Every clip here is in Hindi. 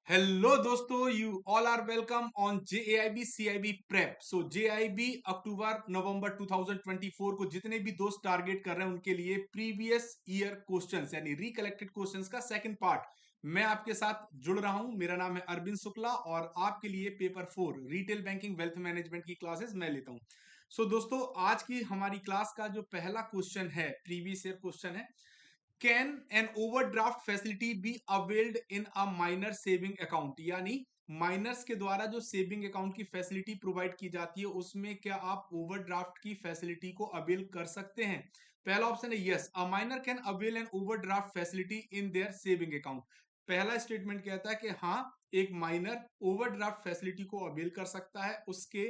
हेलो दोस्तों, you all are welcome on JAIB CIB prep. So JIB अक्टूबर नवंबर 2024 को जितने भी दोस्त टारगेट कर रहे हैं उनके लिए प्रीवियस ईयर क्वेश्चंस यानी रिकलेक्टेड क्वेश्चंस का सेकंड पार्ट मैं आपके साथ जुड़ रहा हूं। मेरा नाम है अरविंद शुक्ला और आपके लिए paper 4 retail banking wealth management की क्लासेस मैं लेता हूं। सो दोस्तों, आज की हमारी क्लास का जो पहला क्वेश्चन है, प्रीवियस ईयर क्वेश्चन है, can an overdraft facility be availed in a minor saving account. यानी माइनर्स के द्वारा जो सेविंग अकाउंट की फैसिलिटी प्रोवाइड की जाती है उसमें क्या आप ओवरड्राफ्ट की फैसिलिटी को अवेल कर सकते हैं। पहला ऑप्शन है yes, a minor can avail an overdraft facility in their saving account. पहला स्टेटमेंट कहता है कि हाँ, एक माइनर ओवरड्राफ्ट फैसिलिटी को अवेल कर सकता है उसके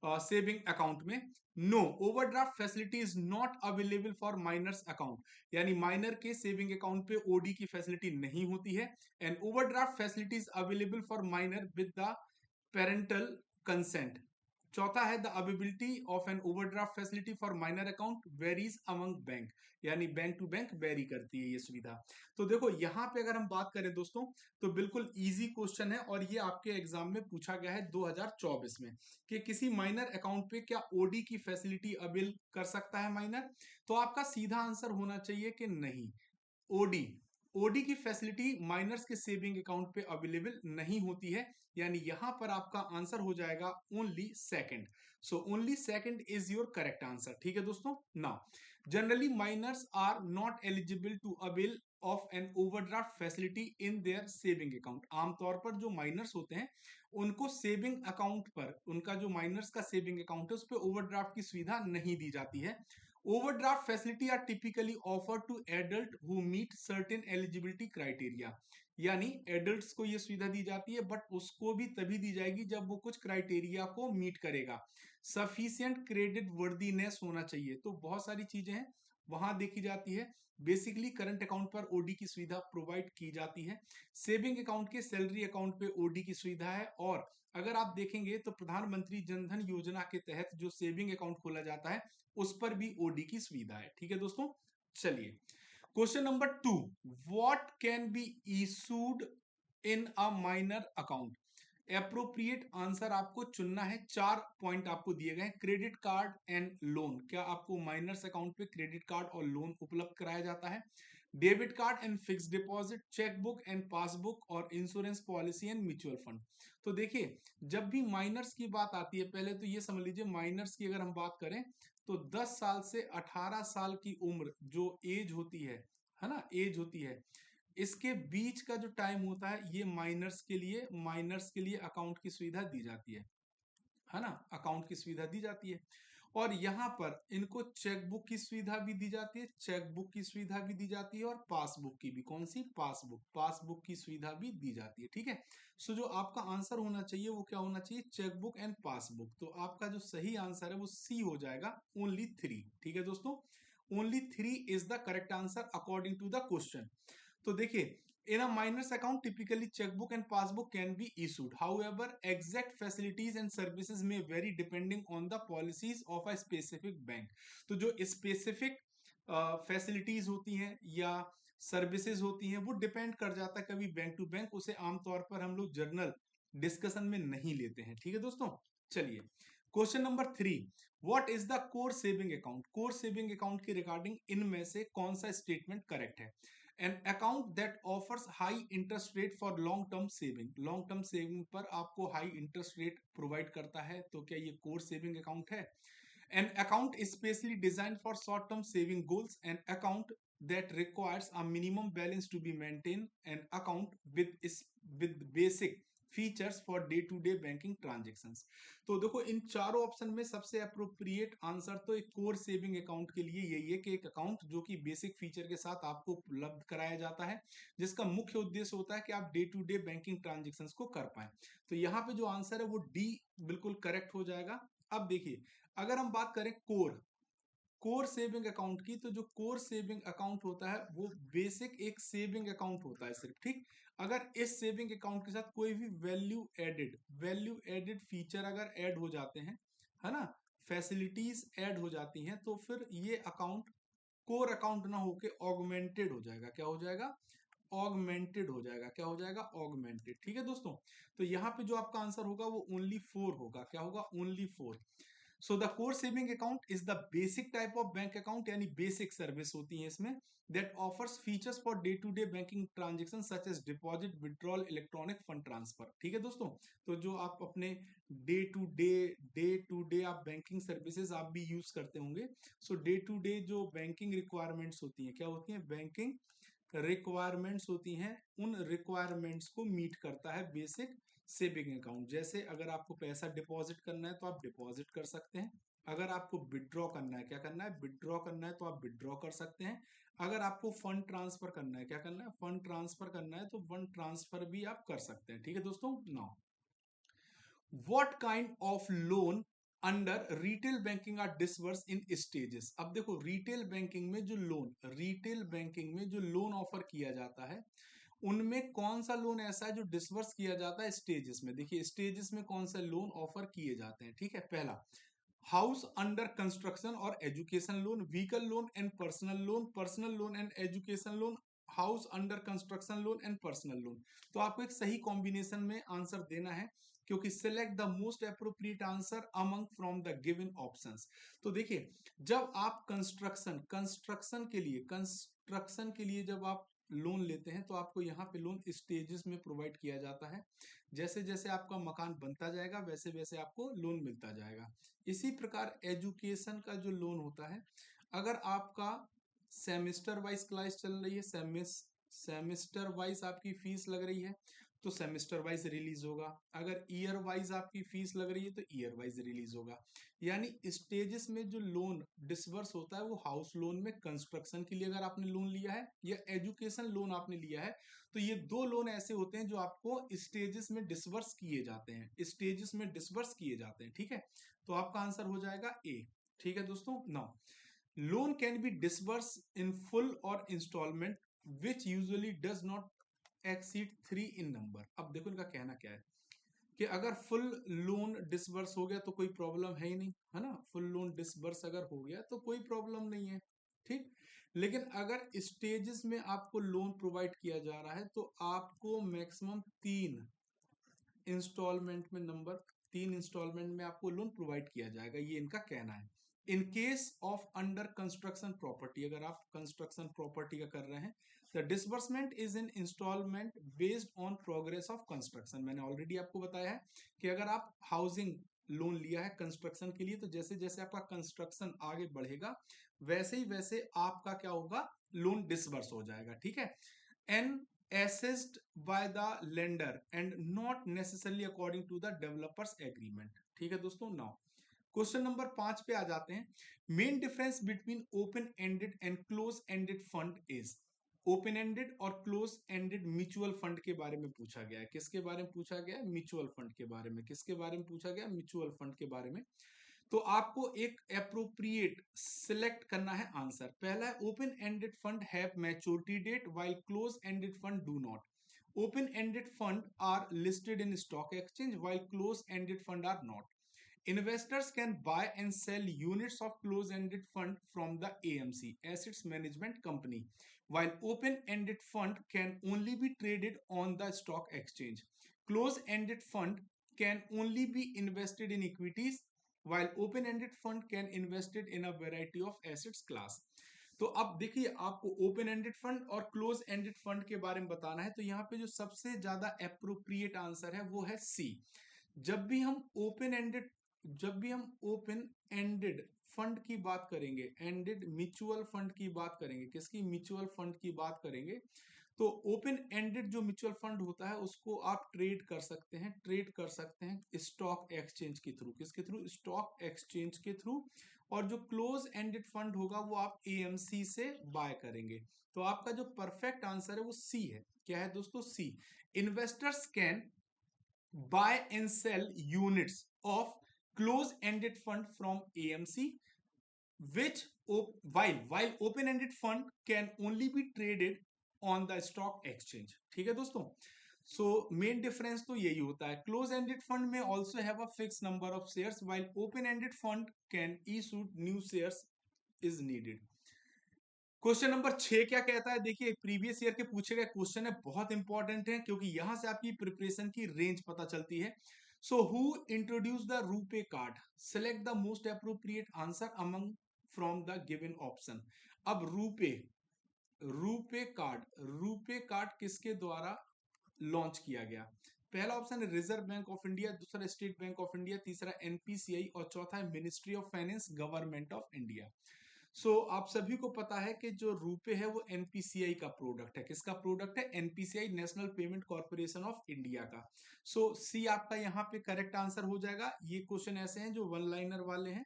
सेविंग अकाउंट में। No, overdraft facility is not available for minors account. यानी माइनर के सेविंग अकाउंट पे ओडी की फैसिलिटी नहीं होती है। And overdraft facility is available for minor with the parental consent. चौथा है the availability of an overdraft facility for minor account varies among bank. यानी बैंक टू बैंक वेरी करती है ये सुविधा। तो देखो यहाँ पे अगर हम बात करें दोस्तों, तो बिल्कुल इजी क्वेश्चन है और ये आपके एग्जाम में पूछा गया है 2024 में कि किसी माइनर अकाउंट पे क्या ओडी की फैसिलिटी अवेल कर सकता है माइनर। तो आपका सीधा आंसर होना चाहिए कि नहीं। ओडी ओडी की फैसिलिटी माइनर्स के सेविंग अकाउंट पे अवेलेबल नहीं होती है। यानी यहां पर आपका आंसर हो जाएगा only second. So only second is your correct answer. ठीक है दोस्तों। Now generally minors are not eligible to avail of an overdraft facility in their saving account. आमतौर पर जो माइनर्स होते हैं उनको सेविंग अकाउंट पर, उनका जो माइनर्स का सेविंग अकाउंट है उस पर ओवरड्राफ्ट की सुविधा नहीं दी जाती है। Overdraft facility are typically offered to adult who meet certain eligibility criteria। यानी एडल्ट्स को ये सुविधा दी जाती है बट उसको भी तभी दी जाएगी जब वो कुछ क्राइटेरिया को मीट करेगा। सफिशियंट क्रेडिट वर्दीनेस होना चाहिए। तो बहुत सारी चीजें हैं वहां देखी जाती है। बेसिकली करंट अकाउंट पर ओडी की सुविधा प्रोवाइड की जाती है। सेविंग अकाउंट के सैलरी अकाउंट पे ओडी की सुविधा है। और अगर आप देखेंगे तो प्रधानमंत्री जनधन योजना के तहत जो सेविंग अकाउंट खोला जाता है उस पर भी ओडी की सुविधा है। ठीक है दोस्तों। चलिए, question number 2, what can be issued in a minor account. Appropriate answer आपको चुनना है। 4 पॉइंट आपको दिए गए हैं। क्रेडिट कार्ड एंड लोन, क्या आपको माइनर्स अकाउंट पे क्रेडिट कार्ड और लोन उपलब्ध कराया जाता है। Debit card and fix deposit, chequebook and passbook और insurance policy and mutual fund. तो देखिए, जब भी माइनर्स की बात आती है, पहले तो ये समझ लीजिए माइनर्स की अगर हम बात करें तो 10 साल से 18 साल की उम्र जो एज होती है ना, एज होती है, इसके बीच का जो टाइम होता है ये माइनर्स के लिए अकाउंट की सुविधा दी जाती है ना, अकाउंट की सुविधा दी जाती है। और यहाँ पर इनको चेकबुक की सुविधा भी दी जाती है, चेकबुक की सुविधा भी दी जाती है और पासबुक की भी, कौन सी, पासबुक की सुविधा भी दी जाती है। ठीक है। सो जो आपका आंसर होना चाहिए वो क्या होना चाहिए, चेकबुक एंड पासबुक। तो आपका जो सही आंसर है वो सी हो जाएगा, ओनली 3। ठीक है दोस्तों, only 3 is the correct answer according to the question. तो देखिए, in a minors account typically checkbook and passbook can be issued, however exact facilities and services may vary depending on the policies of a specific bank। तो जो specific फैसिलिटीज होती हैं या सर्विसेज होती हैं वो डिपेंड कर जाता है कभी बैंक टू बैंक, उसे आमतौर पर हम लोग जर्नल डिस्कशन में नहीं लेते हैं। ठीक है दोस्तों। चलिए, question number 3, what is the core saving account. Core saving account के रिगार्डिंग इनमें से कौन सा स्टेटमेंट करेक्ट है। An account that offers high interest rate for long term saving. Long term saving पर आपको हाई इंटरेस्ट रेट प्रोवाइड करता है, तो क्या ये कोर सेविंग अकाउंट है। An account specially design for short term saving goals. An account that requires a minimum balance to be maintained, an account with basic features for day to day banking transactions. तो देखो, इन चारों ऑप्शन में सबसे अप्रोप्रिएट आंसर तो एक कोर सेविंग अकाउंट के लिए यही है कि एक अकाउंट जो कि बेसिक फीचर के साथ आपको उपलब्ध कराया जाता है, जिसका मुख्य उद्देश्य होता है कि आप day to day banking transactions को कर पाए। तो यहाँ पे जो आंसर है वो डी बिल्कुल करेक्ट हो जाएगा। अब देखिए, अगर हम बात करें कोर सेविंग अकाउंट की, तो जो कोर सेविंग अकाउंट होता है वो बेसिक एक सेविंग अकाउंट होता है सिर्फ। ठीक। अगर इस सेविंग अकाउंट के साथ कोई भी वैल्यू एडेड फीचर अगर ऐड हो जाते हैं, है ना, फैसिलिटीज ऐड हो जाती हैं, तो फिर ये अकाउंट कोर अकाउंट ना होके ऑगमेंटेड हो जाएगा। क्या हो जाएगा, ऑगमेंटेड हो जाएगा। क्या हो जाएगा? ऑगमेंटेड। ठीक है दोस्तों, तो यहाँ पे जो आपका आंसर होगा वो ओनली 4 होगा। क्या होगा? Only 4। So the core saving account is the basic type of bank account, यानी बेसिक सर्विस होती है इसमें, that offers features for day to day banking transaction such as deposit, withdrawal, electronic fund transfer. ठीक है दोस्तों, तो जो आप अपने डे टू डे आप बैंकिंग सर्विसेज आप भी यूज करते होंगे। सो डे टू डे जो बैंकिंग रिक्वायरमेंट्स होती हैं, क्या होती हैं? बैंकिंग रिक्वायरमेंट्स होती हैं, उन रिक्वायरमेंट्स को मीट करता है बेसिक सेविंग अकाउंट। जैसे अगर आपको पैसा डिपॉजिट करना है तो आप डिपॉजिट कर सकते हैं, अगर आपको विड्रॉ करना है, क्या करना है? विड्रॉ करना है, तो आप विड्रॉ कर सकते हैं, अगर आपको फंड ट्रांसफर करना है, क्या करना है? फंड ट्रांसफर करना है, तो फंड ट्रांसफर भी आप कर सकते हैं। ठीक है दोस्तों, now what kind of loan under retail banking are disburse in stages. अब देखो, रिटेल बैंकिंग में जो लोन ऑफर किया जाता है, उनमें कौन सा लोन ऐसा है जो डिसबर्स किया जाता है स्टेजेस में? देखिए, स्टेजेस में कौन सा लोन ऑफर किए जाते हैं। ठीक है, पहला हाउस अंडर कंस्ट्रक्शन और education loan, vehicle loan and personal loan and education loan, house under construction loan and personal loan. तो आपको एक सही कॉम्बिनेशन में आंसर देना है, क्योंकि select the most appropriate answer among from the given options. तो देखिए, जब आप कंस्ट्रक्शन के लिए जब आप लोन लेते हैं, तो आपको यहाँ पे लोन स्टेजेस में प्रोवाइड किया जाता है। जैसे जैसे आपका मकान बनता जाएगा, वैसे वैसे आपको लोन मिलता जाएगा। इसी प्रकार एजुकेशन का जो लोन होता है, अगर आपका सेमेस्टर वाइज क्लास चल रही है, सेमेस्टर वाइज आपकी फीस लग रही है, तो सेमेस्टर वाइज रिलीज होगा। अगर ईयर वाइज आपकी फीस लग रही है, तो ईयर वाइज रिलीज होगा। यानी स्टेजेस में जो लोन डिसबर्स होता है, वो हाउस लोन में कंस्ट्रक्शन के लिए अगर आपने लोन लिया है, या एजुकेशन लोन आपने लिया है, तो ये दो लोन ऐसे होते हैं जो आपको स्टेजेस में डिसबर्स किए जाते हैं, स्टेजेस में डिसबर्स किए जाते हैं। ठीक है, तो आपका आंसर हो जाएगा ए। ठीक है दोस्तों, now loan can be disburse in full और instalment which usually does not exceed 3 in number. अब देखो इनका कहना क्या है, कि अगर फुल लोन डिसबर्स हो गया तो कोई प्रॉब्लम है ही नहीं, है ना? फुल लोन डिसबर्स अगर हो गया तो कोई प्रॉब्लम नहीं है। ठीक, लेकिन अगर स्टेजेस में आपको लोन प्रोवाइड किया जा रहा है, तो आपको मैक्सिमम 3 इंस्टॉलमेंट में आपको लोन प्रोवाइड किया जाएगा, ये इनका कहना है। In case of under construction property, अगर आप कंस्ट्रक्शन प्रॉपर्टी का कर रहे हैं, the disbursement is in instalment based on progress of construction. मैंने ऑलरेडी आपको बताया है कि अगर आप हाउसिंग लोन लिया है कंस्ट्रक्शन के लिए, तो जैसे जैसे आपका कंस्ट्रक्शन आगे बढ़ेगा, वैसे ही वैसे आपका क्या होगा? लोन डिसबर्स हो जाएगा। ठीक है, N assessed by the lender and not necessarily according to the developers agreement। ठीक है दोस्तों, नाउ क्वेश्चन नंबर 5 पे आ जाते हैं। Main difference between open ended and close ended fund is. Open ended और क्लोज एंडेड म्यूचुअल फंड के बारे में पूछा गया है। किसके बारे में पूछा गया है? म्यूचुअल फंड के बारे में। किसके बारे में पूछा गया? म्यूचुअल फंड के बारे में। तो आपको एक अप्रोप्रिएट सिलेक्ट करना है आंसर। पहला है open ended fund have maturity date while close ended fund do not. Open ended fund are listed in stock exchange while close ended fund are not. Investors can buy and sell units of close-ended fund from the AMC Assets Management Company, while open-ended fund can only be traded on the stock exchange. Close-ended fund can only be invested in equities, while open-ended fund can invested in a variety of assets class। तो अब देखिए, आपको ओपन एंडेड फंड और क्लोज एंडेड फंड के बारे में बताना है, तो यहाँ पे जो सबसे ज्यादा अप्रोप्रिएट आंसर है वो है सी। जब भी हम ओपन एंडेड जब भी हम ओपन एंडेड फंड की बात करेंगे, एंडेड म्यूचुअल फंड की बात करेंगे, किसकी? म्यूचुअल फंड की बात करेंगे, तो ओपन एंडेड जो म्यूचुअल फंड होता है, उसको आप ट्रेड कर सकते हैं स्टॉक एक्सचेंज के थ्रू। किसके थ्रू? स्टॉक एक्सचेंज के थ्रू। और जो क्लोज एंडेड फंड होगा वो आप एएमसी से बाय करेंगे। तो आपका जो परफेक्ट आंसर है वो सी है। क्या है दोस्तों? C. Investors can buy and sell units of close-ended fund from AMC, which while open-ended fund can only be traded on the stock exchange। ठीक है दोस्तों, सो मेन डिफरेंस तो यही होता है। क्लोज एंडेड फंड में also have a fix number of shares, while open ended fund can issue new shares is needed. Question number 6 क्या कहता है, देखिए प्रीवियस ईयर के पूछे गए क्वेश्चन है, बहुत इंपॉर्टेंट है क्योंकि यहां से आपकी प्रिपरेशन की रेंज पता चलती है। So who introduce the RuPay card, select the most appropriate answer among from the given option. अब रूपे कार्ड किसके द्वारा लॉन्च किया गया? पहला ऑप्शन है रिजर्व बैंक ऑफ इंडिया, दूसरा स्टेट बैंक ऑफ इंडिया, तीसरा एनपीसीआई और चौथा है ministry of finance, government of India. So आप सभी को पता है कि जो रूपे है वो एनपीसीआई का प्रोडक्ट है। किसका प्रोडक्ट है? NPCI, national payment corporation of India का। सो सी आपका यहाँ पे करेक्ट आंसर हो जाएगा। ये क्वेश्चन ऐसे हैं जो वन लाइनर वाले हैं।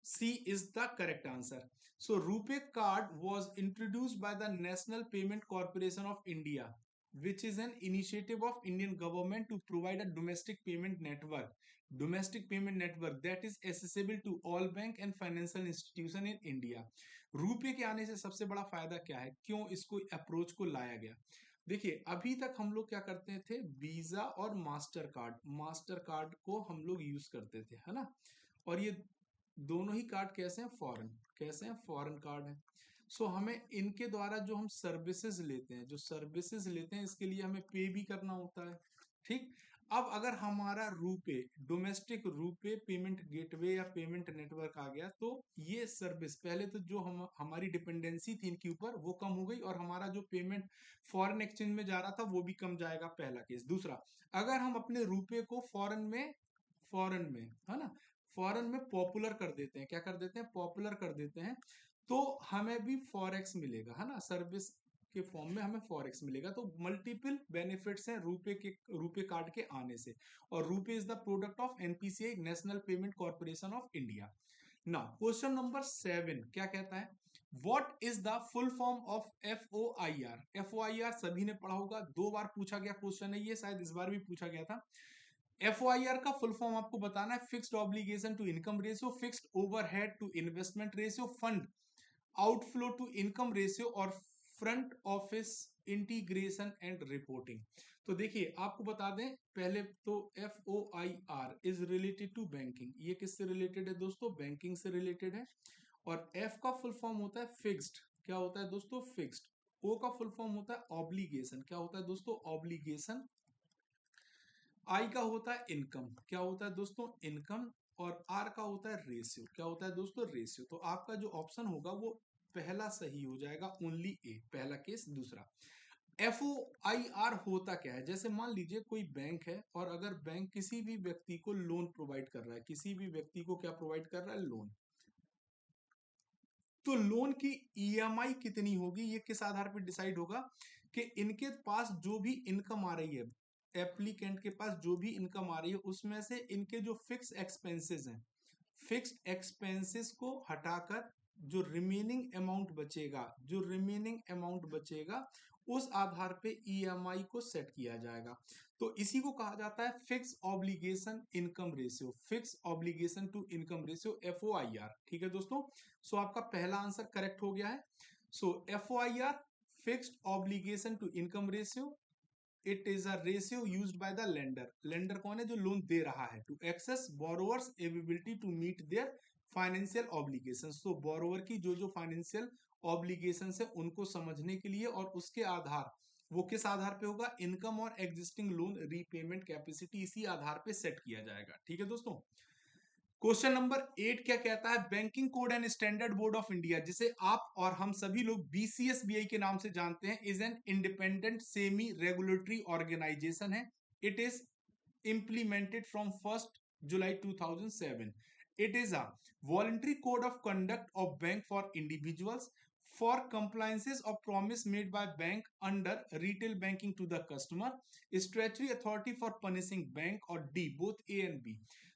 C is the correct answer. So RuPay card was introduced by the National Payment Corporation of India, which is an initiative of Indian government to provide a domestic payment network that is accessible to all bank and financial institution in India. RuPay के आने से सबसे बड़ा फायदा क्या है, क्यों इसको अप्रोच को लाया गया? देखिए अभी तक हम लोग क्या करते थे, वीजा और मास्टर कार्ड को हम लोग यूज करते थे, है ना। और ये दोनों ही कार्ड कैसे हैं? फॉरेन कार्ड है। सो हमें इनके द्वारा जो हम सर्विसेज लेते हैं इसके लिए हमें पे भी करना होता है, ठीक। अब अगर हमारा रूपे, डोमेस्टिक रूपे पेमेंट गेटवे या पेमेंट नेटवर्क आ गया, तो ये सर्विस पहले तो जो हमारी डिपेंडेंसी थी इनके ऊपर वो कम हो गई, और हमारा जो पेमेंट फॉरेन एक्सचेंज में जा रहा था वो भी कम जाएगा, पहला केस। दूसरा, अगर हम अपने रूपे को फॉरेन में है ना, फॉरेन में पॉपुलर कर देते हैं, क्या कर देते हैं? पॉपुलर कर देते हैं, तो हमें भी फॉरेक्स मिलेगा, है ना, सर्विस के फॉर्म में हमें फॉरेक्स मिलेगा। तो मल्टीपल बेनिफिट्स हैं रूपे कार्ड के आने से। और RuPay is the product of NPCI, national payment corporation of India. Now question number 7 क्या कहता है, what is the full form of FOIR? FOIR सभी ने पढ़ा होगा, 2 बार पूछा गया क्वेश्चन है ये, शायद इस बार भी पूछा गया था। एफओआईआर का फुल फॉर्म आपको बताना है, fixed obligation to income ratio, fixed overhead to investment ratio, fund outflow to income ratio और front office integration and reporting. तो देखिए आपको बता दें पहले तो, F O I R is related to banking. ये किससे रिलेटेड है दोस्तों? बैंकिंग से रिलेटेड है। और एफ का फुल फॉर्म होता है फिक्स्ड, क्या होता है दोस्तों? फिक्स्ड। ओ का फुल फॉर्म होता है ऑब्लिगेशन, क्या होता है दोस्तों? ऑब्लिगेशन। आई का होता है इनकम, क्या होता है दोस्तों? इनकम। और आर का होता है रेशियो, क्या होता है दोस्तों? रेशियो। तो आपका जो ऑप्शन होगा वो पहला सही हो जाएगा, ओनली ए, पहला केस। दूसरा, एफ ओ आई आर होता क्या है? जैसे मान लीजिए कोई बैंक है, और अगर बैंक किसी भी व्यक्ति को लोन प्रोवाइड कर रहा है, किसी भी व्यक्ति को क्या प्रोवाइड कर रहा है? लोन। तो लोन की ईएमआई कितनी होगी, ये किस आधार पर डिसाइड होगा? कि इनके पास जो भी इनकम आ रही है, एप्लीकेंट के पास जो भी इनकम आ रही है, उसमें से इनके जो फिक्स एक्सपेंसेस हैं, फिक्स्ड एक्सपेंसेस को हटाकर जो रिमेनिंग अमाउंट बचेगा उस आधार पे ईएमआई को सेट किया जाएगा। तो इसी को कहा जाता है fix obligation income ratio, fix obligation to income ratio, FOIR. ठीक है दोस्तों, सो आपका पहला आंसर करेक्ट हो गया है। So FOIR, fixed obligation to income ratio, it is a ratio used by the lender. Lender कौन है? जो लोन दे रहा है, to assess borrowers ability to meet their financial obligations. तो बोरोवर की जो जो फाइनेंशियल ऑब्लिगेशंस है उनको समझने के लिए, और उसके आधार, वो किस आधार पे होगा? इनकम और एग्जिस्टिंग लोन रीपेमेंट कैपेसिटी, इसी आधार पे सेट किया जाएगा। ठीक है दोस्तों। क्वेश्चन नंबर 8 क्या कहता है, banking code and standard board of India, जिसे आप और हम सभी लोग बीसीएसबीआई के नाम से जानते हैं, is an independent semi regulatory organisation है। It is implemented from 1st July 2007. It is a voluntary code of conduct of bank for individuals for compliances of promise made by bank under retail banking to the customer, statutory authority for punishing bank, और D both A and B।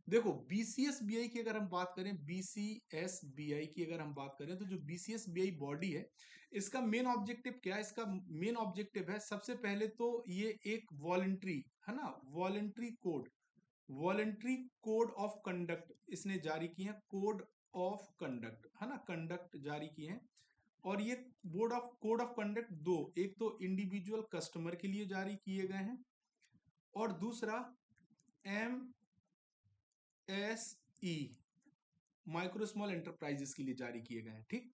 देखो बीसीएसबीआई की अगर हम बात करें, बीसीएसबीआई की अगर हम बात करें, तो जो बीसीएसबीआई बॉडी है, इसका मेन ऑब्जेक्टिव क्या है? इसका मेन ऑब्जेक्टिव है, सबसे पहले तो ये एक वॉलंटरी, है ना, वॉलंटरी कोड ऑफ कंडक्ट इसने जारी किए हैं, कोड ऑफ कंडक्ट, है ना, कंडक्ट जारी किए हैं। और ये कोड ऑफ कंडक्ट दो, एक तो इंडिविजुअल कस्टमर के लिए जारी किए गए हैं, और दूसरा M S E, micro small enterprises के लिए जारी किए गए हैं। ठीक।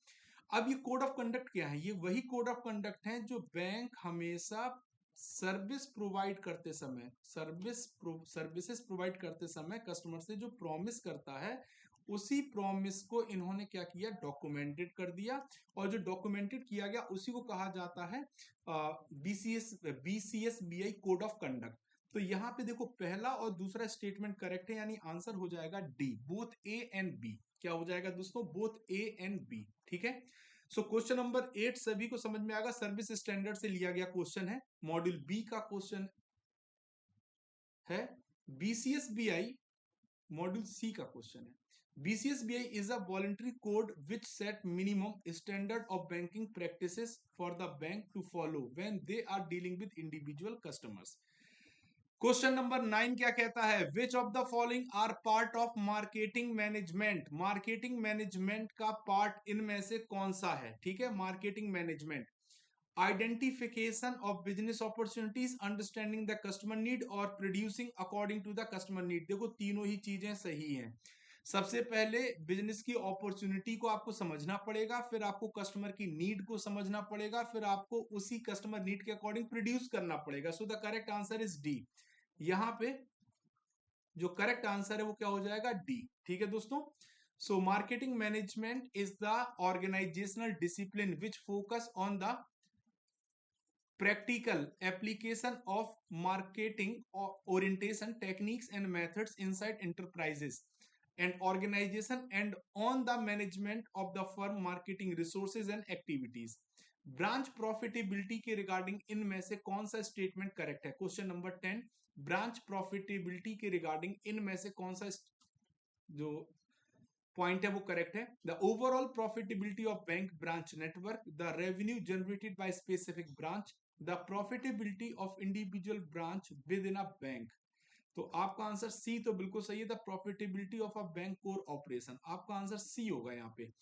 अब ये कोड ऑफ कंडक्ट क्या है? ये वही कोड ऑफ कंडक्ट है जो बैंक हमेशा सर्विस प्रोवाइड करते समय, सर्विसेज प्रोवाइड करते समय कस्टमर से जो प्रॉमिस करता है, उसी प्रॉमिस को इन्होंने क्या किया, डॉक्यूमेंटेड कर दिया। और जो डॉक्यूमेंटेड किया गया उसी को कहा जाता है BCS BI code of conduct. तो यहाँ पे देखो पहला और दूसरा स्टेटमेंट करेक्ट है, यानी आंसर हो जाएगा D, both A and B. क्या हो जाएगा दोस्तों? Both A and B. ठीक है। सो क्वेश्चन नंबर 8 सभी को समझ में आएगा, सर्विस स्टैंडर्ड से लिया गया क्वेश्चन है, मॉड्यूल बी का क्वेश्चन है। BCSBI मॉड्यूल सी का क्वेश्चन है। BCSBI is a voluntary code which set minimum standard of banking practices for the bank to follow when they are dealing with individual customers. Question number 9 क्या कहता है? Which of the following are part of marketing management? Marketing management का पार्ट इनमें से कौन सा है? ठीक है, marketing management, identification of business opportunities, understanding the customer need और producing according to the customer need. देखो तीनों ही चीजें सही हैं। सबसे पहले बिजनेस की अपॉर्चुनिटी को आपको समझना पड़ेगा, फिर आपको कस्टमर की नीड को समझना पड़ेगा, फिर आपको उसी कस्टमर नीड के अकॉर्डिंग प्रोड्यूस करना पड़ेगा। So the correct answer is D. यहां पे जो करेक्ट आंसर है वो क्या हो जाएगा? डी। ठीक है दोस्तों। So marketing management is the organisational discipline which focus on the practical application of marketing orientation techniques and methods inside enterprises and organization and on the management of the firm marketing resources and activities. Branch profitability के रिगार्डिंग इनमें से कौन सा स्टेटमेंट करेक्ट है? क्वेश्चन नंबर 10, ब्रांच प्रॉफिटेबिलिटी के रिगार्डिंग इनमें से कौन सा जो पॉइंट है वो करेक्ट है? The overall profitability of bank branch network, the revenue generated by specific branch, the profitability of individual branch with in a bank. तो आपका आंसर सी तो बिल्कुल सही है, the profitability of a bank core operation. आपका आंसर सी होगा। यहाँ पे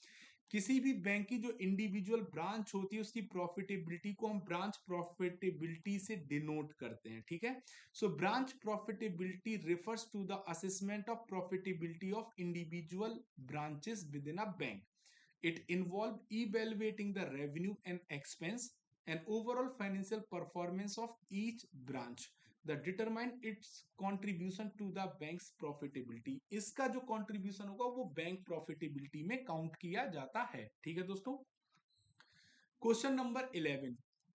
किसी भी बैंक की जो इंडिविजुअल ब्रांच होती है उसकी प्रॉफिटेबिलिटी को हम ब्रांच प्रॉफिटेबिलिटी से डिनोट करते हैं। ठीक है। So branch profitability refers to the assessment of profitability of individual branches within a bank. It involved evaluating the revenue and expense and overall financial performance of each branch that determine its contribution to the bank's profitability. इसका जो contribution होगा वो बैंक profitability में count किया जाता है। ठीक है दोस्तों। Question number 11,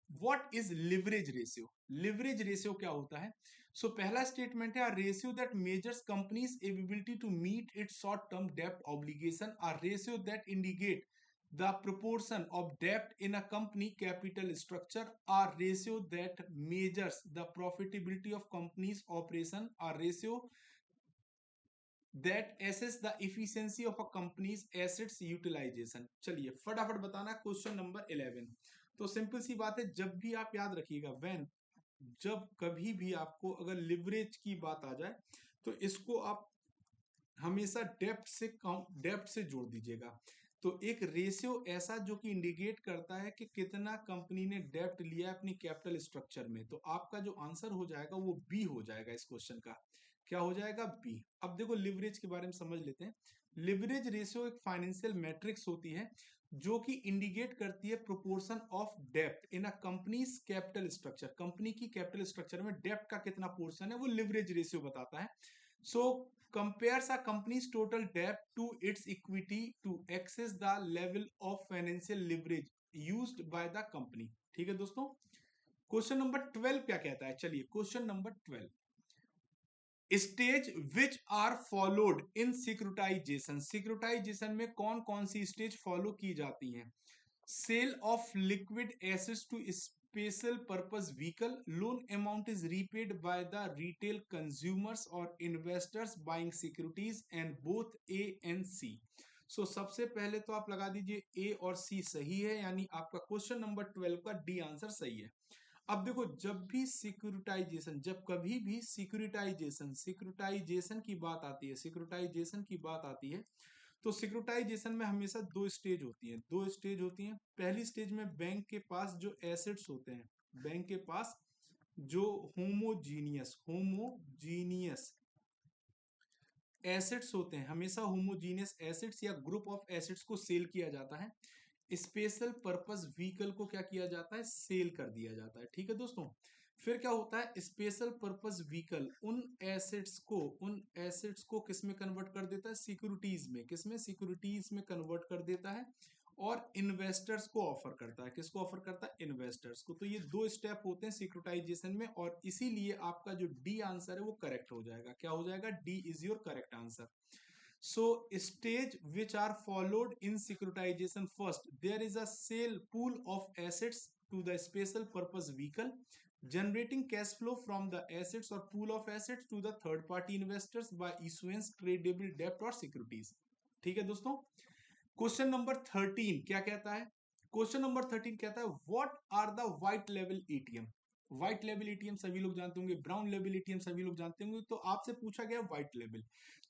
what is leverage ratio? Leverage ratio क्या होता है? सो पहला स्टेटमेंट है, a ratio that measures companies ability to meet its short term डेब्ट obligation, a ratio that indicate the proportion of debt in a company capital structure, a ratio that measures the profitability of company's operation, a ratio that assess the efficiency of a company's assets utilization. चलिए फटाफट बताना क्वेश्चन नंबर 11। तो सिंपल सी बात है, जब भी आप याद रखिएगा व्हेन, जब कभी भी आपको अगर लिवरेज की बात आ जाए तो इसको आप हमेशा डेप्थ से जोड़ दीजिएगा। तो एक रेशियो ऐसा जो कि इंडिकेट करता है कि कितना कंपनी ने डेप्ट लिया है अपनी कैपिटल स्ट्रक्चर में, तो आपका जो आंसर हो जाएगा वो बी हो जाएगा। इस क्वेश्चन का क्या हो जाएगा? बी। अब देखो लिवरेज के बारे में समझ लेते हैं। लिवरेज रेशियो एक फाइनेंशियल मैट्रिक्स होती है जो कि इंडिकेट करती है प्रोपोर्शन ऑफ डेप्ट in a company's capital structure. Company की कैपिटल स्ट्रक्चर में डेप्ट का कितना पोर्शन है वो लिवरेज रेशियो बताता है। सो compares a company's total debt to its equity to access the level of financial leverage used by the company. ठीक है दोस्तों। क्वेश्चन नंबर 12 क्या कहता है? चलिए question number 12, stage which are followed in securitisation. Securitisation में कौन कौन सी स्टेज फॉलो की जाती हैं? Sale of liquid assets to special purpose vehicle, loan amount is repaid by the retail consumers और investors buying securities and both A and C. So सबसे पहले तो आप लगा दीजिए ए और सी सही है, यानी आपका क्वेश्चन नंबर 12 का डी आंसर सही है। अब देखो जब भी सिक्योरिटाइजेशन, जब कभी भी सिक्योरिटाइजेशन की बात आती है, सिक्योरिटाइजेशन की बात आती है तो सिक्योरिटाइजेशन में हमेशा दो स्टेज होती हैं, दो स्टेज होती हैं। पहली स्टेज में बैंक के पास जो एसेट्स होते हैं, बैंक के पास जो होमोजीनियस एसेट्स होते हैं, हमेशा होमोजीनियस एसेट्स या ग्रुप ऑफ एसेट्स को सेल किया जाता है। स्पेशल पर्पस व्हीकल को क्या किया जाता है, सेल कर दिया जाता है। ठीक है दोस्तों, फिर क्या होता है, स्पेशल पर्पस व्हीकल उन एसेट्स को किस में कन्वर्ट कर देता है, सिक्योरिटीज में। किसमें, सिक्योरिटीज में कन्वर्ट कर देता है और इन्वेस्टर्स को ऑफर करता है। किसको ऑफर करता है, इन्वेस्टर्स को। तो ये दो स्टेप होते हैं सिक्योरिटाइजेशन में, और इसीलिए आपका जो डी आंसर है वो करेक्ट हो जाएगा। क्या हो जाएगा, D is your correct answer. So stage which are followed in securitization: first, there is a sale pool of assets to the special purpose vehicle, generating cash flow from the assets or pool of assets to the third party investors by issuance tradable debt or securities। ठीक है दोस्तों, क्वेश्चन नंबर 13 क्या कहता है, क्वेश्चन नंबर 13 कहता है व्हाट आर द व्हाइट लेवल एटीएम। व्हाइट लेवल एटीएम सभी लोग जानते होंगे, ब्राउन लेवल एटीएम सभी लोग जानते होंगे, तो आपसे पूछा गया व्हाइट लेवल।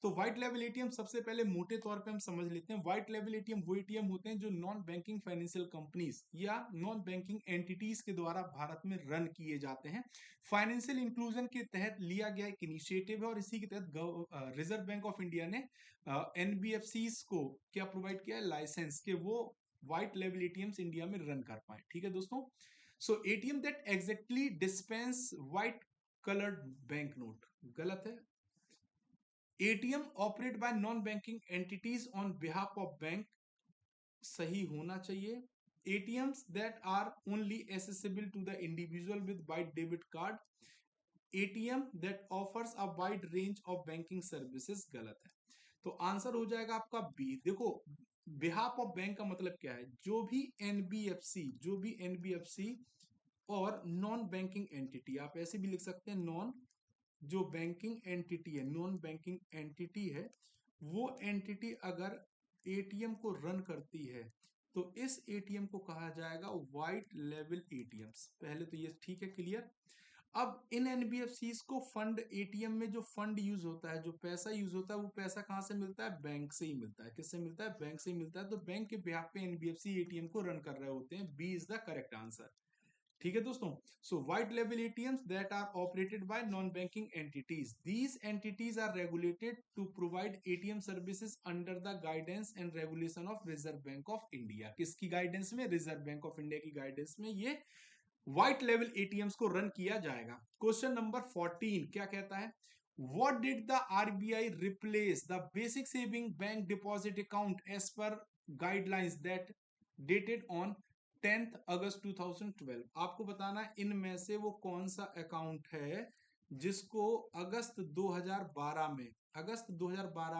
तो व्हाइट लेवल एटीएम सबसे पहले मोटे तौर पे हम समझ लेते हैं। व्हाइट लेवल एटीएम वो एटीएम होते हैं जो नॉन बैंकिंग फाइनेंशियल कंपनीज या नॉन बैंकिंग एंटिटीज के द्वारा भारत में रन किए जाते हैं। फाइनेंशियल इंक्लूजन के तहत लिया गया एक इनिशिएटिव है, और इसी के तहत रिजर्व बैंक ऑफ इंडिया ने एनबीएफसी को क्या प्रोवाइड किया है, लाइसेंस, के वो व्हाइट लेवल एटीएम्स इंडिया में रन कर पाए। ठीक है दोस्तों, so ATM that exactly dispense white coloured bank note, गलत है। ATM operate by non banking entities on behalf of bank, सही होना चाहिए। ATMs that are only accessible to the individual with white debit card, ATM that offers a wide range of banking services, गलत है। तो आंसर हो जाएगा आपका बी। देखो, बिहाफ ऑफ बैंक का मतलब क्या है, जो भी एनबीएफसी और नॉन बैंकिंग एंटिटी, आप ऐसे भी लिख सकते हैं, नॉन, जो बैंकिंग एंटिटी है, नॉन बैंकिंग एंटिटी है, वो एंटिटी अगर एटीएम को रन करती है तो इस एटीएम को कहा जाएगा व्हाइट लेवल एटीएम्स। पहले तो ये ठीक है, क्लियर। अब इन एनबीएफसी को फंड, एटीएम में जो फंड यूज होता है, जो पैसा यूज होता है, वो पैसा कहाँ से मिलता है, बैंक से ही मिलता है। किससे मिलता है, बैंक से ही मिलता है। तो बैंक के बिहाफ पे एनबीएफसी एटीएम को रन कर रहे होते हैं। B is the correct answer. ठीक है दोस्तों, सो व्हाइट लेवल ATMs that are operated by non banking entities, these entities are regulated to provide ATM services under the guidance and regulation of Reserve bank of India. किसकी गाइडेंस में, रिजर्व बैंक ऑफ इंडिया की गाइडेंस में ये व्हाइट लेवल एटीएम्स को रन किया जाएगा। क्वेश्चन नंबर 14 क्या कहता है, what did the RBI replace the basic saving bank deposit account as per guidelines that dated on 10th August 2012। आपको बताना है इनमें से वो कौन सा अकाउंट है जिसको अगस्त 2012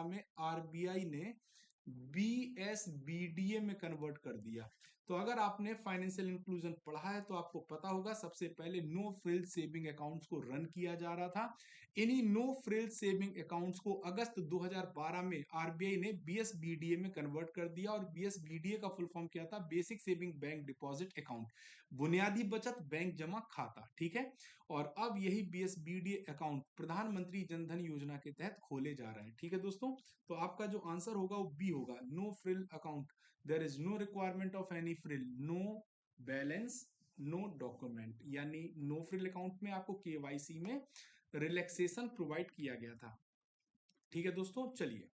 में आरबीआई ने बीएसबीडीए में कन्वर्ट कर दिया। तो अगर आपने फाइनेंशियल इंक्लूजन पढ़ा है तो आपको पता होगा, सबसे पहले नो फ्रिल सेविंग अकाउंट्स को रन किया जा रहा था। इन्हीं नो फ्रिल सेविंग अकाउंट्स को अगस्त 2012 में आरबीआई ने बीएसबीडीए में कन्वर्ट कर दिया, और बीएसबीडीए का फुल फॉर्म क्या था, basic saving bank deposit account, बुनियादी बचत बैंक जमा खाता। ठीक है, और अब यही बीएसबीडीए अकाउंट प्रधानमंत्री जनधन योजना के तहत खोले जा रहे हैं। ठीक है दोस्तों, तो आपका जो आंसर होगा वो बी होगा, no frill account. There is no requirement of any frill, no balance, no document, यानी नो फ्रिल अकाउंट में आपको केवाईसी में रिलैक्सेशन प्रोवाइड किया गया था। ठीक है दोस्तों, चलिए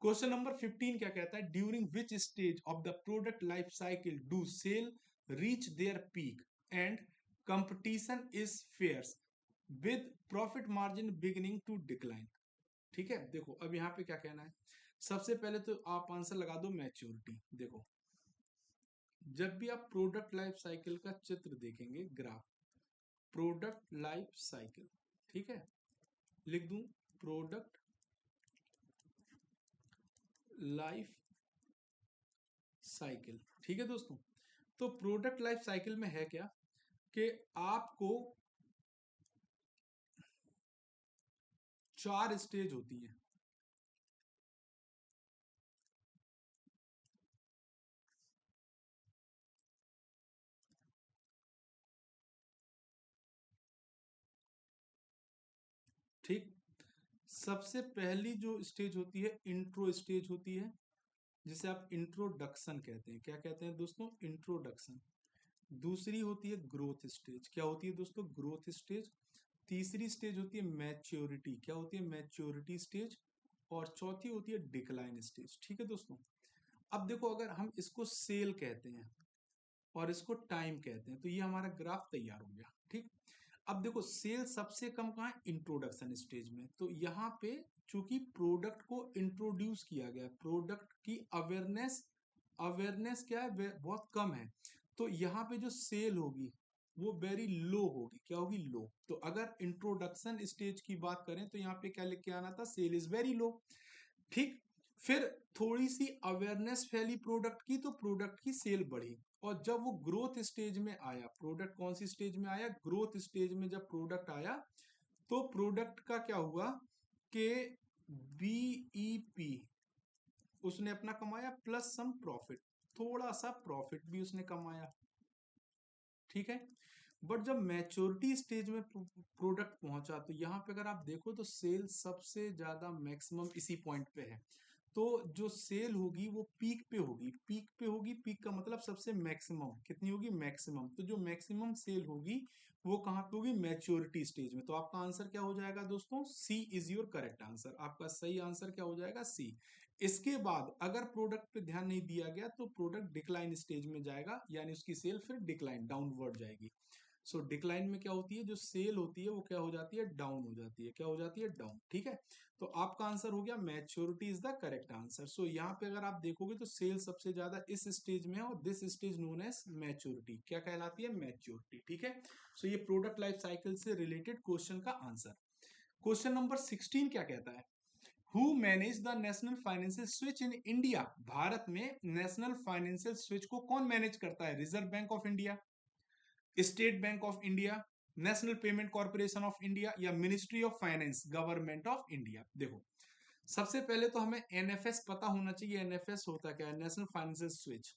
क्वेश्चन नंबर 15 क्या कहता है, during which stage of the product life cycle do sale reach their peak and competition is fierce with profit margin beginning to decline. ठीक है, देखो अब यहाँ पे क्या कहना है, सबसे पहले तो आप आंसर लगा दो मैच्योरिटी। देखो, जब भी आप प्रोडक्ट लाइफ साइकिल का चित्र देखेंगे, ग्राफ, प्रोडक्ट लाइफ साइकिल, ठीक है, लिख दूं प्रोडक्ट लाइफ साइकिल। ठीक है दोस्तों, तो प्रोडक्ट लाइफ साइकिल में है क्या कि आपको 4 स्टेज होती है। ठीक, सबसे पहली जो स्टेज होती है इंट्रो स्टेज होती है, जिसे आप इंट्रोडक्शन कहते हैं। क्या कहते हैं दोस्तों, इंट्रोडक्शन। दूसरी होती है ग्रोथ स्टेज। क्या होती है दोस्तों, ग्रोथ स्टेज। तीसरी स्टेज होती है मैच्योरिटी। क्या होती है, मैच्योरिटी स्टेज। और चौथी होती है डिक्लाइन स्टेज। ठीक है दोस्तों, अब देखो अगर हम इसको सेल कहते हैं और इसको टाइम कहते हैं तो ये हमारा ग्राफ तैयार हो गया। ठीक, अब देखो सेल सबसे कम कहाँ है, इंट्रोडक्शन स्टेज में। तो यहाँ पे चूंकि प्रोडक्ट को इंट्रोड्यूस किया गया, प्रोडक्ट की अवेयरनेस, अवेयरनेस क्या है, बहुत कम है, तो यहाँ पे जो सेल होगी वो वेरी लो होगी। क्या होगी, लो। तो अगर इंट्रोडक्शन स्टेज की बात करें तो यहाँ पे क्या लिख के आना था, सेल इज वेरी लो। ठीक, फिर थोड़ी सी अवेयरनेस फैली प्रोडक्ट की तो प्रोडक्ट की सेल बढ़ी। और जब वो ग्रोथ स्टेज में आया, प्रोडक्ट कौन सी स्टेज में आया, ग्रोथ स्टेज में जब प्रोडक्ट आया तो प्रोडक्ट का क्या हुआ कि बीईपी उसने अपना कमाया प्लस सम प्रॉफिट, थोड़ा सा प्रॉफिट भी उसने कमाया। ठीक है, बट जब मैच्योरिटी स्टेज में प्रोडक्ट पहुंचा तो यहाँ पे अगर आप देखो तो सेल सबसे ज्यादा मैक्सिमम इसी पॉइंट पे है। तो जो सेल होगी वो पीक पे होगी, पीक पे होगी, पीक का मतलब सबसे मैक्सिमम कितनी होगी, मैक्सिमम। तो जो मैक्सिमम सेल होगी वो कहाँ पे होगी, मैच्योरिटी स्टेज में। तो आपका आंसर क्या हो जाएगा दोस्तों, सी इज योर करेक्ट आंसर। आपका सही आंसर क्या हो जाएगा, सी। इसके बाद अगर प्रोडक्ट पे ध्यान नहीं दिया गया तो प्रोडक्ट डिक्लाइन स्टेज में जाएगा, यानी उसकी सेल फिर डिक्लाइन डाउनवर्ड जाएगी। सो डिक्लाइन में क्या होती है, जो सेल होती है वो क्या हो जाती है, डाउन हो जाती है। क्या हो जाती है, डाउन। ठीक है, तो आपका आंसर हो गया maturity is the correct answer. So यहाँ पे अगर आप देखोगे तो सेल सबसे ज्यादा इस स्टेज में है और this stage known as maturity. क्या कहलाती है, मैच्योरिटी। ठीक है, सो ये प्रोडक्ट लाइफ साइकिल से रिलेटेड क्वेश्चन का आंसर। क्वेश्चन नंबर 16 क्या कहता है, who manage the national financial switch in India. Bharat में नेशनल फाइनेंशियल स्विच को कौन मैनेज करता है, reserve bank of India, state bank of India, national payment corporation of India, या ministry of finance, government of India. देखो सबसे पहले तो हमें एनएफएस पता होना चाहिए। एनएफएस होता क्या है, नेशनल फाइनेंशियल स्विच।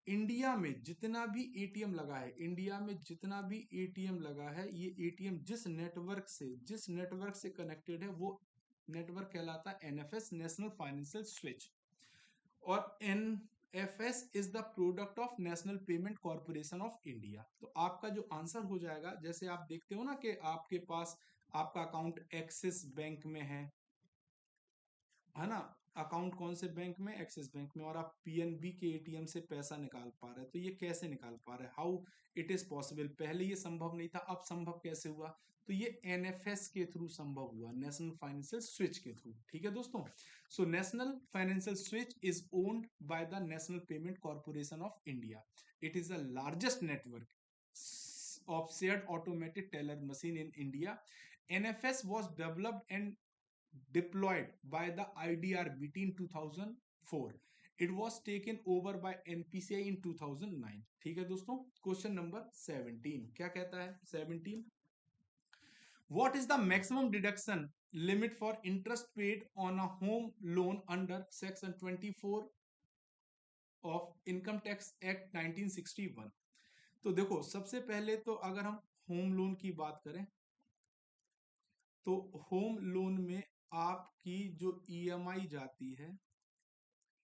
इंडिया में जितना भी एटीएम लगा है, इंडिया में जितना भी एटीएम लगा है, ये एटीएम जिस नेटवर्क से कनेक्टेड है वो नेटवर्क कहलाता है एनएफएस, नेशनल फाइनेंशियल स्विच। और NFS is the product of national payment corporation of India. तो आपका जो आंसर हो जाएगा, जैसे आप देखते हो ना कि आपके पास आपका अकाउंट एक्सिस बैंक में है ना, अकाउंट कौन से बैंक में, एक्सिस बैंक में, और आप पीएनबी के एटीएम से पैसा निकाल पा रहे हैं। तो ये कैसे निकाल पा रहे हैं, हाउ इट इज पॉसिबल, पहले ये संभव नहीं था, अब संभव कैसे हुआ, तो ये एनएफएस के थ्रू संभव हुआ, नेशनल फाइनेंशियल स्विच के थ्रू। ठीक है दोस्तों, so national financial switch is owned by the national payment corporation of India. It is the largest network of shared automated teller machine in India. NFS was developed and deployed by the IDRBT in 2004. It was taken over by NPCI in 2009. ठीक है दोस्तों, क्वेश्चन नंबर 17 क्या कहता है, 17, what is the maximum deduction limit for interest paid on a home loan under section 24 of income tax act 1961। तो देखो सबसे पहले तो अगर हम होम लोन की बात करें तो होम लोन में आपकी जो ईएमआई जाती है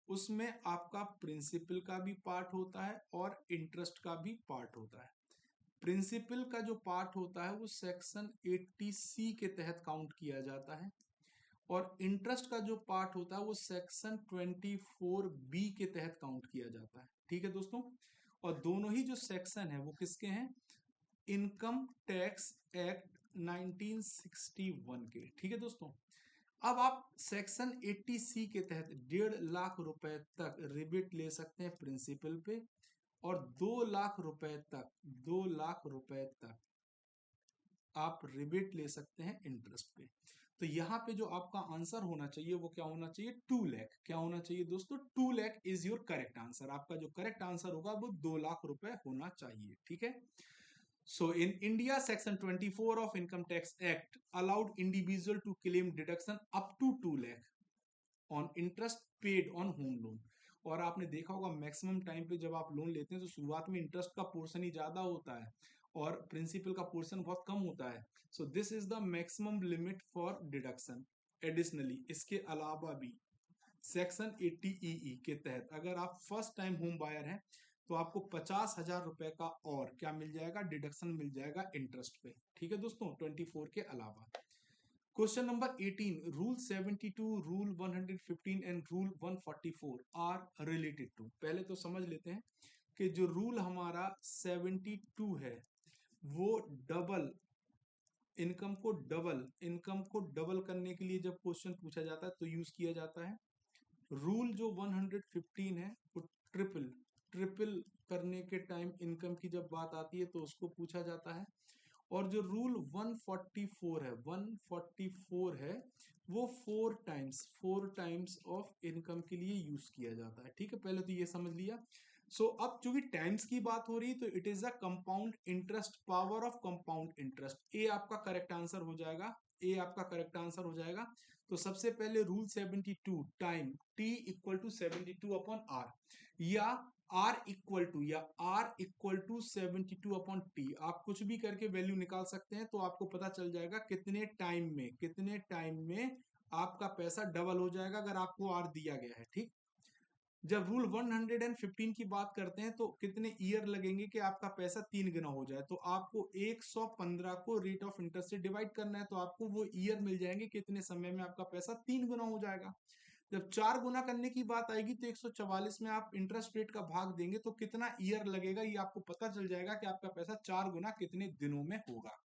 उसमें आपका प्रिंसिपल का भी पार्ट होता है और इंटरेस्ट का भी पार्ट होता है। प्रिंसिपल का जो पार्ट होता है वो सेक्शन 80C के तहत काउंट किया जाता है और इंटरेस्ट का जो पार्ट होता है वो सेक्शन 24B के तहत काउंट किया जाता है। ठीक है दोस्तों, और दोनों ही जो सेक्शन है वो किसके हैं, इनकम टैक्स एक्ट 1961 के। ठीक है दोस्तों, अब आप सेक्शन 80C के तहत 1.5 लाख रुपए तक रिबेट ले सकते हैं प्रिंसिपल पे और 2 लाख रुपए तक, 2 लाख रुपए तक आप रिबेट ले सकते हैं इंटरेस्ट पे। तो यहाँ पे जो आपका आंसर होना चाहिए वो क्या होना चाहिए, 2 लाख। क्या होना चाहिए दोस्तों, 2 lakh is your correct answer. आपका जो करेक्ट आंसर होगा वो 2 लाख रुपए होना चाहिए। ठीक है, so in India, Section 24 of Income Tax Act allowed individual to claim deduction up to 2 lakh on interest paid on home loan। और आपने देखा होगा मैक्सिमम टाइम पे जब आप लोन लेते हैं तो शुरुआत में इंटरेस्ट का पोर्शन ही ज्यादा होता है और प्रिंसिपल का पोर्शन बहुत कम होता है। So this is the maximum limit for deduction. Additionally इसके अलावा भी सेक्शन 80EE के तहत अगर आप फर्स्ट टाइम होम बायर हैं तो आपको 50,000 रुपए का और क्या मिल जाएगा, डिडक्शन मिल जाएगा इंटरेस्ट पे। ठीक है दोस्तों, 24 के अलावा। Question number 18, rule 72, rule 115 and rule 144 are related to. पहले तो समझ लेते हैं कि जो रूल हमारा 72 है वो डबल इनकम को डबल करने के लिए जब क्वेश्चन पूछा जाता है तो यूज किया जाता है। रूल जो 115 है वो ट्रिपल करने के टाइम इनकम की जब बात आती है तो उसको पूछा जाता है। और जो रूल 144 है वो फोर टाइम्स ऑफ इनकम के लिए यूज किया जाता है। ठीक है, पहले तो ये समझ लिया। अब चूंकि टाइम्स की बात हो रही है तो it is a compound interest, power of compound interest. A आपका करेक्ट आंसर हो जाएगा, ए आपका करेक्ट आंसर हो जाएगा। तो सबसे पहले rule 72 time T equal to 72 upon R, या R equal to 72 upon T, आप कुछ भी करके वैल्यू निकाल सकते हैं। तो आपको पता चल जाएगा कितने टाइम में आपका पैसा डबल हो जाएगा अगर आपको आर दिया गया है। ठीक, जब रूल 115 की बात करते हैं तो कितने ईयर लगेंगे कि आपका पैसा 3 गुना हो जाए, तो आपको 115 को रेट ऑफ इंटरेस्ट से डिवाइड करना है, तो आपको वो ईयर मिल जाएंगे कितने समय में आपका पैसा 3 गुना हो जाएगा। जब 4 गुना करने की बात आएगी तो 144 में आप इंटरेस्ट रेट का भाग देंगे तो कितना ईयर लगेगा ये आपको पता चल जाएगा कि आपका पैसा 4 गुना कितने दिनों में होगा।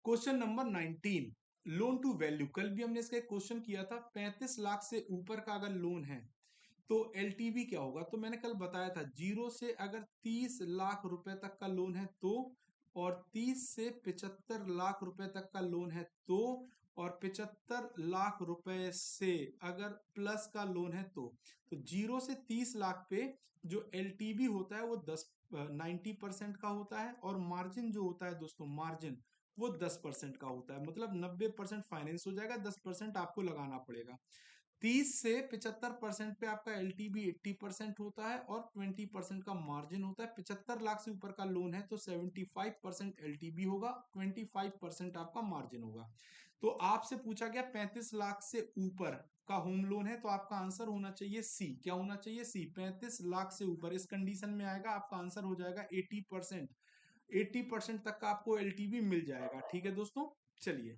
Question number 19, loan to value. कल भी हमने इसका एक क्वेश्चन किया था, 35 लाख से ऊपर का अगर लोन है तो एलटीवी क्या होगा। तो मैंने कल बताया था, जीरो से अगर 30 लाख रुपए तक का लोन है तो, और 30 से 75 लाख रुपए तक का लोन है तो, और 75 लाख रुपए से अगर प्लस का लोन है तो जीरो से 30 लाख पे जो एलटीवी होता है वो 90% का होता है, और मार्जिन जो होता है दोस्तों, मार्जिन वो 10% का होता है। मतलब 90% फाइनेंस हो जाएगा, 10% आपको लगाना पड़ेगा। 30 से 75% पे आपका एलटीवी 80% होता है और 20% का मार्जिन होता है। 75 लाख से ऊपर का लोन है तो 75% एलटीवी होगा, 25% आपका मार्जिन होगा। तो आपसे पूछा गया 35 लाख से ऊपर का होम लोन है तो आपका आंसर होना चाहिए सी। क्या होना चाहिए? सी। 35 लाख से ऊपर इस कंडीशन में आएगा, आपका आंसर हो जाएगा 80%। 80% तक का आपको एलटीवी मिल जाएगा। ठीक है दोस्तों, चलिए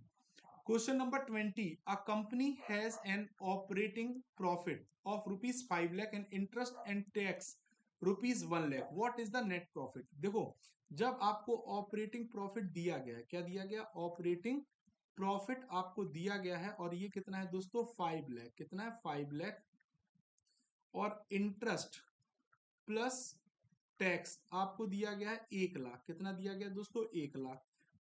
question number 20, a company has an operating profit of rupees 5 lakh and interest and tax rupees 1 lakh, what is the net profit. देखो, जब आपको ऑपरेटिंग प्रॉफिट दिया गया है, क्या दिया गया? ऑपरेटिंग प्रॉफिट आपको दिया गया है, और ये कितना है दोस्तों? 5 लाख। कितना है? 5 लाख। और इंटरेस्ट प्लस टैक्स आपको दिया गया है 1 लाख। कितना दिया गया दोस्तों? 1 लाख।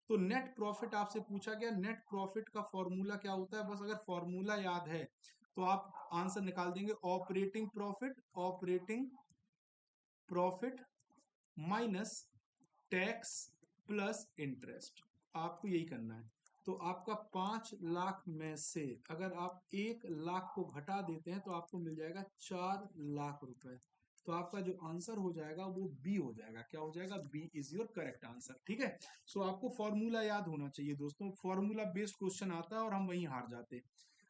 तो नेट प्रॉफिट आपसे पूछा गया, नेट प्रॉफिट का फॉर्मूला क्या होता है? बस अगर फॉर्मूला याद है तो आप आंसर निकाल देंगे। Operating profit minus tax plus interest, आपको यही करना है। तो आपका 5 लाख में से अगर आप 1 लाख को घटा देते हैं तो आपको मिल जाएगा 4 लाख रुपए। तो आपका जो आंसर हो जाएगा वो बी हो जाएगा। क्या हो जाएगा? B is your correct answer. ठीक है, सो आपको फॉर्मूला याद होना चाहिए दोस्तों, फॉर्मूला बेस्ड क्वेश्चन आता है और हम वहीं हार जाते हैं।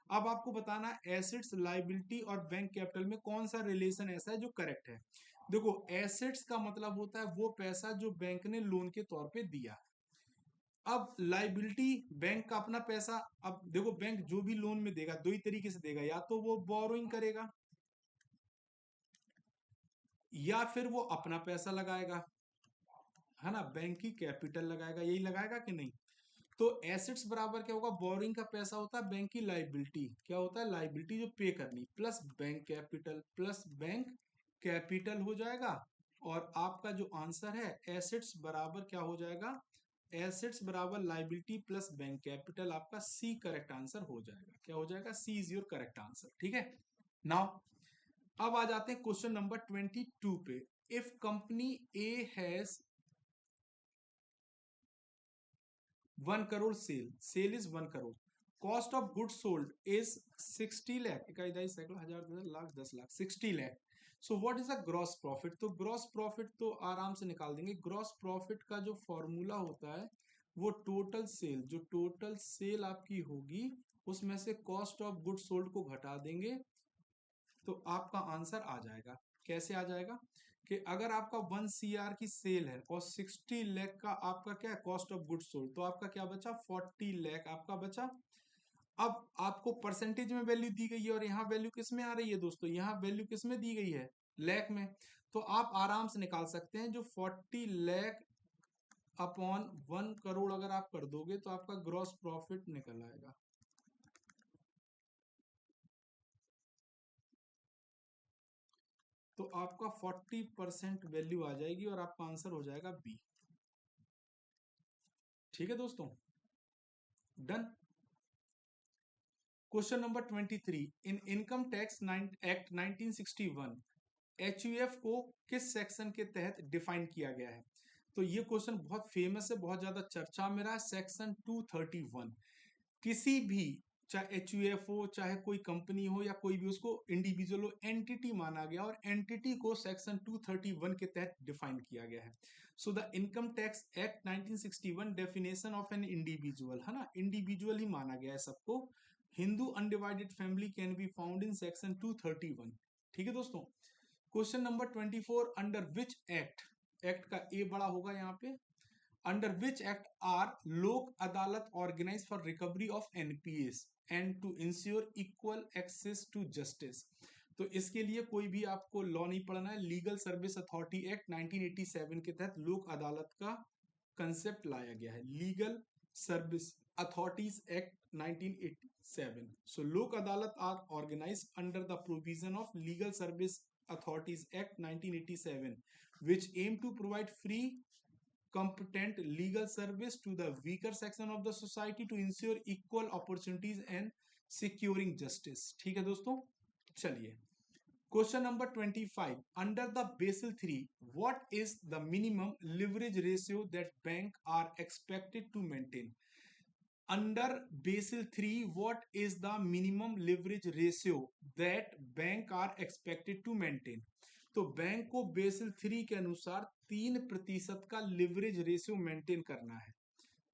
अब आपको बताना एसेट्स, लायबिलिटी और बैंक कैपिटल में कौन सा रिलेशन ऐसा है जो करेक्ट है। देखो, एसेट्स का मतलब होता है वो पैसा जो बैंक ने लोन के तौर पे दिया। अब लाइबिलिटी बैंक का अपना पैसा। अब देखो, बैंक जो भी लोन में देगा दो ही तरीके से देगा, या तो वो बोरोइंग करेगा या फिर वो अपना पैसा लगाएगा, है ना, बैंक की कैपिटल लगाएगा, यही लगाएगा कि नहीं। तो एसेट्स बराबर क्या होगा? बोरिंग का पैसा होता है बैंक की लाइबिलिटी। क्या होता है? लाइबिलिटी जो पे करनी, प्लस बैंक कैपिटल हो जाएगा। और आपका जो आंसर है एसेट्स बराबर क्या हो जाएगा? एसेट्स बराबर लाइबिलिटी प्लस बैंक कैपिटल, आपका सी करेक्ट आंसर हो जाएगा। क्या हो जाएगा? सी इज योर करेक्ट आंसर। ठीक है, नाउ अब आ जाते हैं क्वेश्चन नंबर 22 पे। If company A has 1 crore sale is 1 crore, cost of good sold is 60 lakh, इकाई दहाई सैकड़ों हजार lakh 10 lakh, 60 lakh. So what is a gross profit? तो ग्रॉस प्रॉफिट तो आराम से निकाल देंगे। ग्रॉस प्रॉफिट का जो फॉर्मूला होता है वो टोटल सेल, जो टोटल सेल आपकी होगी उसमें से कॉस्ट ऑफ गुड सोल्ड को घटा देंगे तो आपका आंसर आ जाएगा। कैसे आ जाएगा कि अगर आपका 1 CR की सेल है और 60 लाख का आपका क्या है कॉस्ट ऑफ गुड्स सोल्ड, तो आपका क्या बचा 40 लाख आपका बचा। अब आपको परसेंटेज में वैल्यू दी गई है और यहाँ वैल्यू किस में आ रही है दोस्तों, यहाँ वैल्यू किस में दी गई है लाख में। तो आप आराम से निकाल सकते हैं जो 40 लाख अपॉन 1 करोड़ अगर आप कर दोगे तो आपका ग्रॉस प्रॉफिट निकल आएगा। तो आपका 40% वैल्यू आ जाएगी और आपका आंसर हो जाएगा बी। ठीक है दोस्तों, डन। क्वेश्चन नंबर 23, इन इनकम टैक्स एक्ट 1961 HUF को किस सेक्शन के तहत डिफाइन किया गया है। तो ये क्वेश्चन बहुत फेमस है, बहुत ज्यादा चर्चा में रहा है। सेक्शन 231, किसी भी चाहे HUF हो, चाहे कोई कंपनी हो या कोई भी उसको इंडिविजुअल हो, एंटिटी माना गया और एंटिटी को सेक्शन 231 के तहत डिफाइन किया गया है। So the income tax act 1961 definition of an individual, है ना, इंडिविजुअल ही माना गया है सबको। Hindu undivided family can be found in section 231। ठीक है दोस्तों। Question number 24, under which act, act का ए बड़ा होगा यहाँ पे, under which act are Lok Adalat organise for recovery of NPS and to ensure equal access to justice. तो इसके लिए कोई भी आपको लॉ नहीं पढ़ना है। लीगल सर्विस अथॉरिटी एक्ट 1987 के तहत लोक अदालत का कंसेप्ट लाया गया है। Legal service authorities act 1987। सो Lok Adalat are organised under the provision of legal service authorities act 1987 which aim to provide free competent legal service to the weaker section of the society to ensure equal opportunities and securing justice। ठीक है दोस्तों, चलिए question number 25, under the Basel 3 what is the minimum leverage ratio that bank are expected to maintain. Under Basel 3 what is the minimum leverage ratio that bank are expected to maintain. तो बैंक को बेसिल 3 के अनुसार 3% का लिवरेज रेशियो मेंटेन करना है।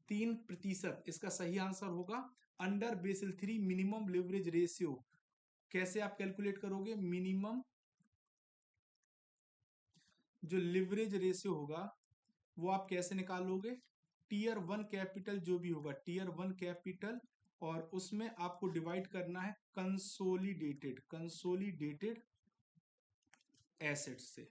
3% इसका सही आंसर होगा। Under Basel 3 minimum leverage ratio कैसे आप कैलकुलेट करोगे, मिनिमम जो लिवरेज रेशियो होगा वो आप कैसे निकालोगे, टीयर 1 कैपिटल जो भी होगा टीयर 1 कैपिटल और उसमें आपको डिवाइड करना है कंसोलिडेटेड एसेट से।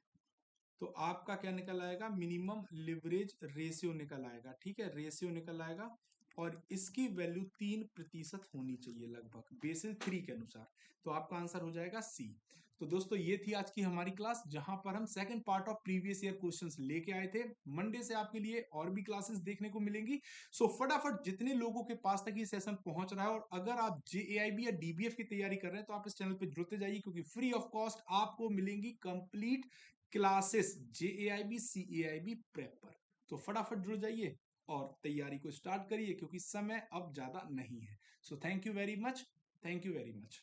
तो आपका क्या निकल आएगा, मिनिमम लिवरेज रेशियो निकल आएगा। ठीक है, रेशियो निकल आएगा और इसकी वैल्यू 3% होनी चाहिए लगभग बेसिल 3 के अनुसार। तो आपका आंसर हो जाएगा सी। तो दोस्तों ये थी आज की हमारी क्लास जहां पर हम second part of previous year questions लेके आए थे। मंडे से आपके लिए और भी क्लासेस देखने को मिलेंगी। सो फटाफट जितने लोगों के पास तक ये सेशन पहुंच रहा है और अगर आप JAIB या DBF की तैयारी कर रहे हैं तो आप इस चैनल पे जुड़ते जाइए क्योंकि फ्री ऑफ कॉस्ट आपको मिलेंगी complete classes JAIB CAIB prep पर। तो फटाफट जुड़ जाइए और तैयारी को स्टार्ट करिए क्योंकि समय अब ज्यादा नहीं है। So thank you very much, thank you very much.